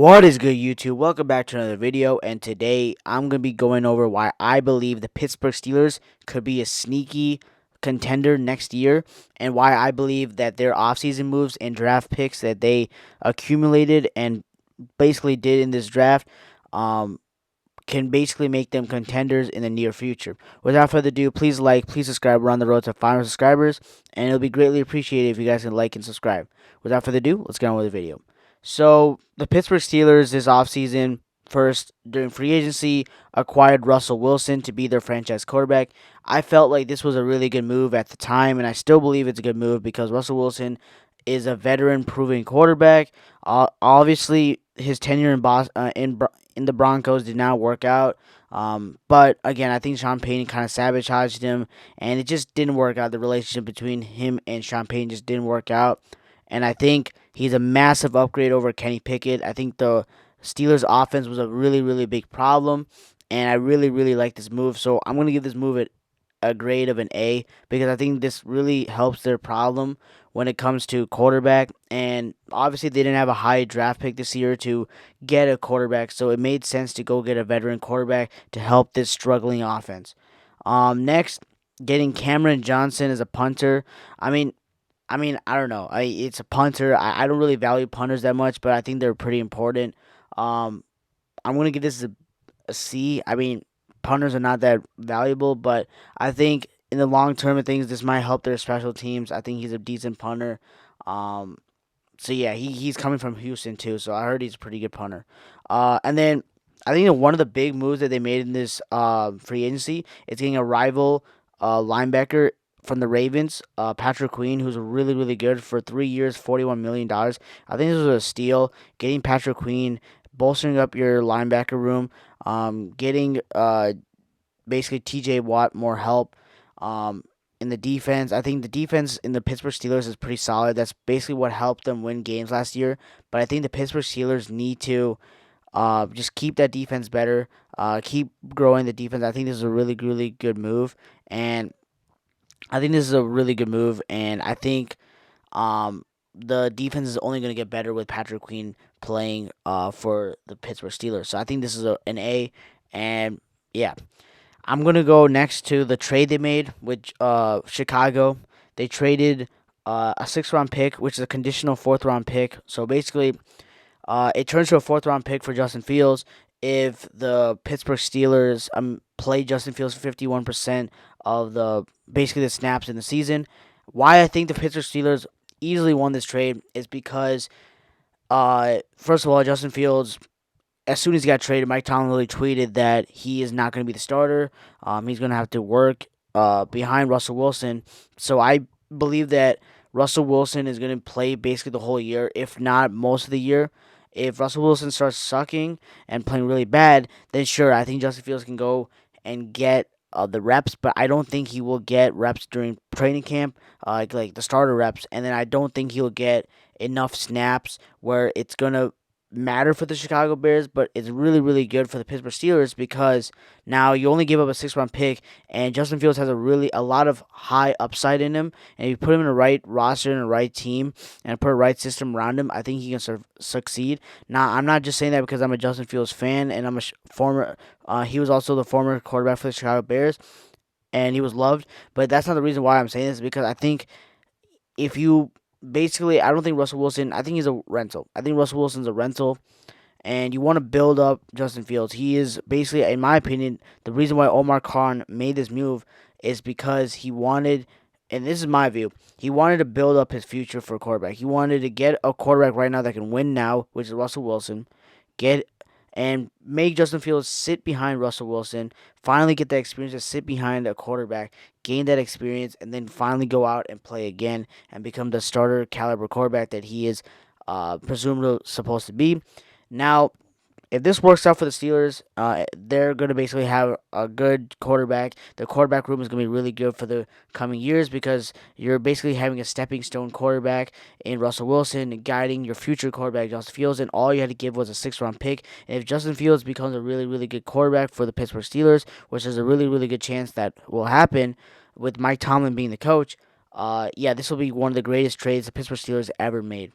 What is good, YouTube? Welcome back to another video, and today I'm going to be going over why I believe the Pittsburgh Steelers could be a sneaky contender next year, and why I believe that their offseason moves and draft picks that they accumulated and basically did in this draft um, can basically make them contenders in the near future. Without further ado, please like, please subscribe. We're on the road to 500 subscribers, and it'll be greatly appreciated if you guys can like and subscribe. Without further ado, let's get on with the video. So, the Pittsburgh Steelers this offseason, first during free agency, acquired Russell Wilson to be their franchise quarterback. I felt like this was a really good move at the time, and I still believe it's a good move because Russell Wilson is a veteran proven quarterback. Obviously, his tenure in the Broncos did not work out. But again, I think Sean Payton kind of sabotaged him, and it just didn't work out. The relationship between him and Sean Payton just didn't work out. And I think he's a massive upgrade over Kenny Pickett. I think the Steelers' offense was a really, really big problem, and I really, really like this move. So I'm going to give this move a grade of an A because I think this really helps their problem when it comes to quarterback. And obviously, they didn't have a high draft pick this year to get a quarterback, so it made sense to go get a veteran quarterback to help this struggling offense. Next, getting Cameron Johnson as a punter. I mean, I don't know. It's a punter. I don't really value punters that much, but I think they're pretty important. Um, I'm gonna give this a C. I mean, punters are not that valuable, but I think in the long term of things, this might help their special teams. I think he's a decent punter. Um, so yeah, he's coming from Houston too, so I heard he's a pretty good punter. And then I think that one of the big moves that they made in this free agency is getting a rival linebacker from the Ravens, Patrick Queen, who's really, really good for 3 years, $41 million. I think this was a steal. Getting Patrick Queen, bolstering up your linebacker room, getting basically TJ Watt more help. In the defense, I think the defense in the Pittsburgh Steelers is pretty solid. That's basically what helped them win games last year. But I think the Pittsburgh Steelers need to just keep that defense better, keep growing the defense. I think this is a really, really good move. And I think this is a really good move. And I think the defense is only going to get better with Patrick Queen playing for the Pittsburgh Steelers. So I think this is an A. And yeah. I'm gonna go next to the trade they made with Chicago. They traded a 6th round pick, which is a conditional 4th round pick. So basically, it turns to a 4th round pick for Justin Fields if the Pittsburgh Steelers play Justin Fields for 51% of the basically the snaps in the season. Why I think the Pittsburgh Steelers easily won this trade is because first of all, Justin Fields, as soon as he got traded, Mike Tomlin really tweeted that he is not going to be the starter. He's going to have to work behind Russell Wilson. So I believe that Russell Wilson is going to play basically the whole year, if not most of the year. If Russell Wilson starts sucking and playing really bad, then sure, I think Justin Fields can go and get the reps, but I don't think he will get reps during training camp, like the starter reps, and then I don't think he'll get enough snaps where it's gonna matter for the Chicago Bears, but it's really, really good for the Pittsburgh Steelers because now you only give up a 6th round pick, and Justin Fields has a lot of high upside in him. And if you put him in the right roster and the right team and put a right system around him, I think he can succeed. Now, I'm not just saying that because I'm a Justin Fields fan and I'm a former. He was also the former quarterback for the Chicago Bears, and he was loved. But that's not the reason why I'm saying this because I think if you basically, I don't think Russell Wilson. I think he's a rental. I think Russell Wilson's a rental, and you want to build up Justin Fields. He is basically, in my opinion, the reason why Omar Khan made this move is because he wanted, and this is my view, he wanted to build up his future for a quarterback. He wanted to get a quarterback right now that can win now, which is Russell Wilson. Get and make Justin Fields sit behind Russell Wilson, finally get that experience to sit behind a quarterback, gain that experience, and then finally go out and play again and become the starter caliber quarterback that he is presumably supposed to be. Now, if this works out for the Steelers, they're going to basically have a good quarterback. The quarterback room is going to be really good for the coming years because you're basically having a stepping stone quarterback in Russell Wilson guiding your future quarterback, Justin Fields, and all you had to give was a 6th round pick. And if Justin Fields becomes a really, really good quarterback for the Pittsburgh Steelers, which is a really, really good chance that will happen with Mike Tomlin being the coach, yeah, this will be one of the greatest trades the Pittsburgh Steelers ever made.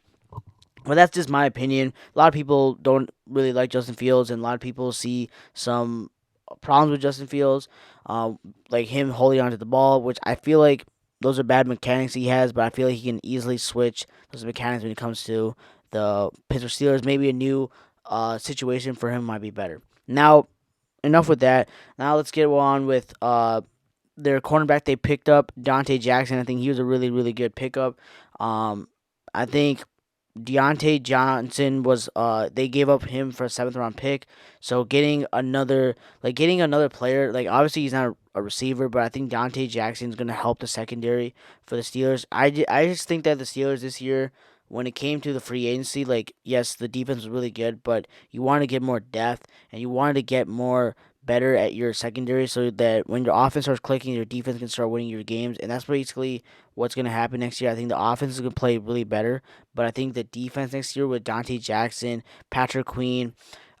But that's just my opinion. A lot of people don't really like Justin Fields, and a lot of people see some problems with Justin Fields, like him holding onto the ball, which I feel like those are bad mechanics he has. But I feel like he can easily switch those mechanics when it comes to the Pittsburgh Steelers. Maybe a new situation for him might be better. Now, enough with that. Now let's get on with their cornerback they picked up, Dante Jackson. I think he was a really, really good pickup. I think Deontay Johnson was they gave up him for a seventh round pick. So getting another player, like obviously he's not a receiver, but I think Deontay Jackson is gonna help the secondary for the Steelers. I just think that the Steelers this year, when it came to the free agency, like yes, the defense was really good, but you want to get more depth and you wanted to get more better at your secondary so that when your offense starts clicking, your defense can start winning your games. And that's basically what's going to happen next year. I think the offense is going to play really better, but I think the defense next year with Dante Jackson, Patrick Queen,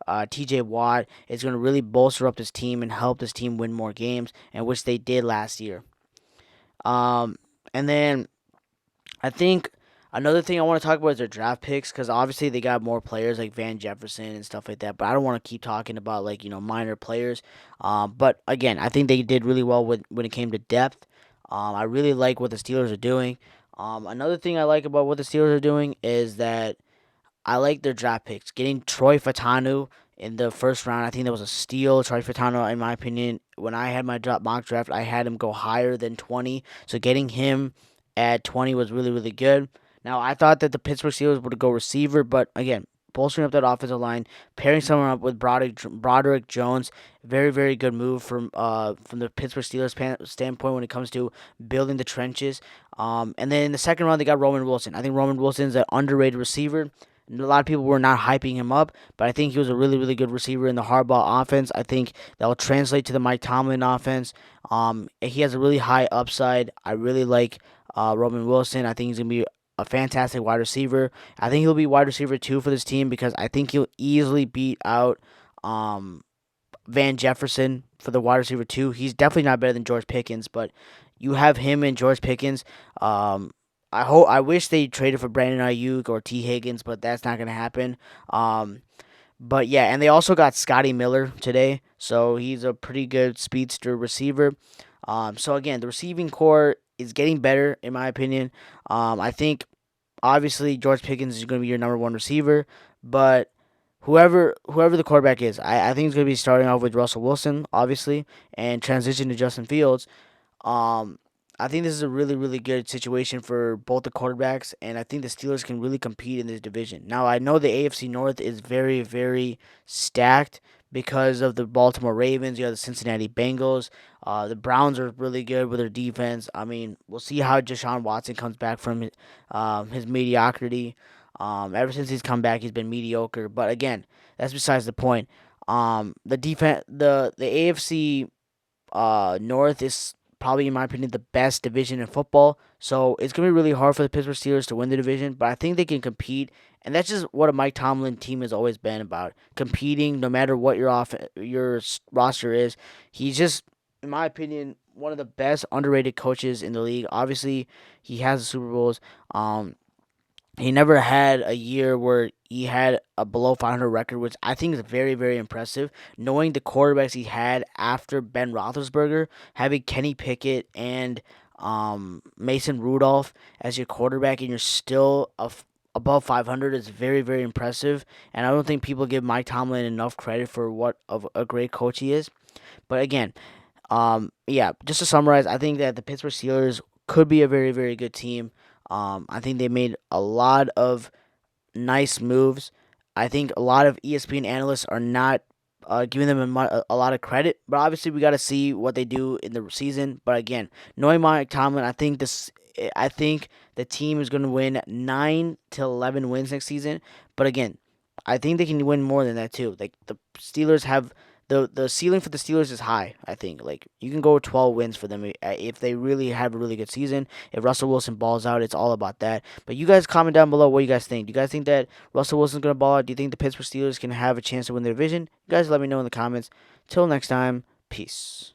TJ Watt is going to really bolster up this team and help this team win more games, and which they did last year. And then I think another thing I want to talk about is their draft picks because obviously they got more players like Van Jefferson and stuff like that. But I don't want to keep talking about like minor players. But again, I think they did really well when it came to depth. I really like what the Steelers are doing. Another thing I like about what the Steelers are doing is that I like their draft picks. Getting Troy Fatanu in the first round, I think that was a steal. Troy Fatanu, in my opinion, when I had my mock draft, I had him go higher than 20. So getting him at 20 was really, really good. Now, I thought that the Pittsburgh Steelers would go receiver, but again, bolstering up that offensive line, pairing someone up with Broderick Jones, very, very good move from the Pittsburgh Steelers standpoint when it comes to building the trenches. And then in the second round, they got Roman Wilson. I think Roman Wilson's an underrated receiver. A lot of people were not hyping him up, but I think he was a really, really good receiver in the Harbaugh offense. I think that will translate to the Mike Tomlin offense. He has a really high upside. I really like Roman Wilson. I think he's going to be a fantastic wide receiver. I think he'll be wide receiver 2 for this team because I think he'll easily beat out Van Jefferson for the wide receiver 2. He's definitely not better than George Pickens, but you have him and George Pickens. I wish they traded for Brandon Ayuk or T Higgins, but that's not gonna happen. But yeah, and they also got Scotty Miller today, so he's a pretty good speedster receiver. So again, the receiving core is getting better in my opinion. I think obviously George Pickens is going to be your number one receiver, but whoever the quarterback is, I think he's going to be starting off with Russell Wilson, obviously, and transition to Justin Fields. Um, I think this is a really, really good situation for both the quarterbacks, and I think the Steelers can really compete in this division. Now, I know the AFC North is very, very stacked because of the Baltimore Ravens. You have the Cincinnati Bengals. The Browns are really good with their defense. I mean, we'll see how Deshaun Watson comes back from his mediocrity. Ever since he's come back, he's been mediocre. But again, that's besides the point. The defense, the AFC North is probably, in my opinion, the best division in football. So it's gonna be really hard for the Pittsburgh Steelers to win the division, but I think they can compete, and that's just what a Mike Tomlin team has always been about: competing, no matter what your roster is. He's just, in my opinion, one of the best underrated coaches in the league. Obviously, he has the Super Bowls. He never had a year where he had a below 500 record, which I think is very, very impressive. Knowing the quarterbacks he had after Ben Roethlisberger, having Kenny Pickett and Mason Rudolph as your quarterback, and you're still above 500 is very, very impressive. And I don't think people give Mike Tomlin enough credit for what of a great coach he is. But again, yeah, just to summarize, I think that the Pittsburgh Steelers could be a very, very good team. I think they made a lot of nice moves. I think a lot of ESPN analysts are not giving them a lot of credit, but obviously we got to see what they do in the season. But again, knowing Mike Tomlin, I think the team is going to win 9 to 11 wins next season. But again, I think they can win more than that too. Like the Steelers have the ceiling for the Steelers is high. I think like you can go with 12 wins for them if they really have a really good season. If Russell Wilson balls out, it's all about that. But you guys comment down below what you guys think. Do you guys think that Russell Wilson's gonna ball out? Do you think the Pittsburgh Steelers can have a chance to win the division? You guys let me know in the comments. Till next time, peace.